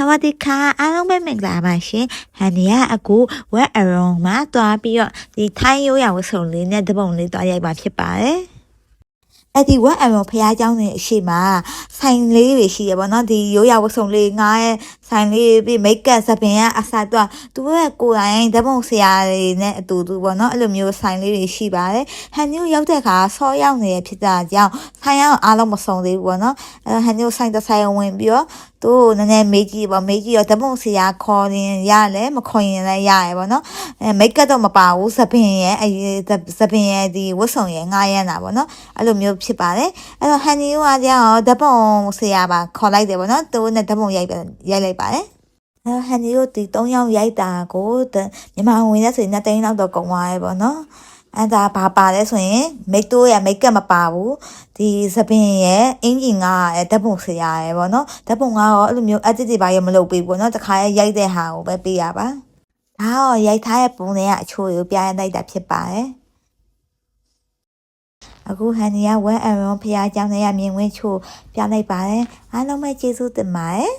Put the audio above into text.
วัสดีค่ะအားလုံးပဲမင်္ဂလာပါရှင်ဟန်နီကအခုဝက်အရုံမှာတွားပြီးတော့ဒီထိုင်းရိုးရာဝတ်စုံလေးနဲ့တပုံလေးတွားရိုက်ပါဖြစ်ပါတယ်အဲ့ဒီဝက်အရုံဖျားเจ้าနေအရှိမှာဆိုင်လေးတွေရှိရပါတော့ဒီရိုးရာဝတ်စုံလေးငါရဲ့ဆိုင်လေးပြီးမိတ်ကပ်စပင်ကအစားတော့သူရဲ့ကိုယ်တိုင်တပုံဆရာတွေနဲ့အတူတူပေါ့နော်အဲ့လိုမျိုးဆိုင်လေးတွေရှိပါတယ်ဟန်နီကိုရောက်တဲ့အခါဆောရောက်နေဖြစ်တာကြောင့်ဆိုင်ရအောင်အားလုံးမစုံသေးဘူးပေါ့နော်ဟန်နီကိုဆိုင်တစ်ဆိုင်ဝင်ပြီးတော့သူနည်းနည်းမေးကြည့်ပေါ့မေးကြည့်တော့တပုံဆရာခေါ်ရင်ရလဲမခေါ်ရင်လည်းရရပေါ့နော်မိတ်ကပ်တော့မပါဘူးစပင်ရဲ့စပင်ရဲ့ဒီဝတ်စုံရဲ့ငါရမ်းတာပေါ့နော်အဲ့လိုမျိုးဖြစ်ပါတယ်အဲ့တော့ဟန်နီကကြောင့်တပုံဆရာပါခေါ်လိုက်တယ်ပေါ့နော်သူနဲ့တပုံရိုက်လိုက်ပါတယ်ဟန်နီတို့ဒီ3ယောက်ရိုက်တာကိုမြန်မာဝင်တဲ့ဆိုရင်2သိန်းလောက်တော့ကုန်သွားရဲ့ပေါ့နော်အဲ့ဒါဘာပါလဲဆိုရင်မိတ်တိုးရမိတ်ကပ်မပါဘူးဒီစပင်ရဲ့အင်ဂျင်ကဓာတ်ပုံဆရာရဲ့ပေါ့နော်ဓာတ်ပုံကတော့အဲ့လိုမျိုး edit တွေပါရမလုပ်ပေးဘူးပေါ့နော်တခါရိုက်တဲ့ဟာကိုပဲပေးရပါဒါတော့ရိုက်ထားတဲ့ပုံတွေကအချို့ကိုပြရလိုက်တာဖြစ်ပါတယ်အခုဟန်နီကဝက်အရုံဖျားเจ้าနဲ့မြင်ဝင်ချိုးပြလိုက်ပါတယ်အားလုံးပဲကျေးဇူးတင်ပါတယ်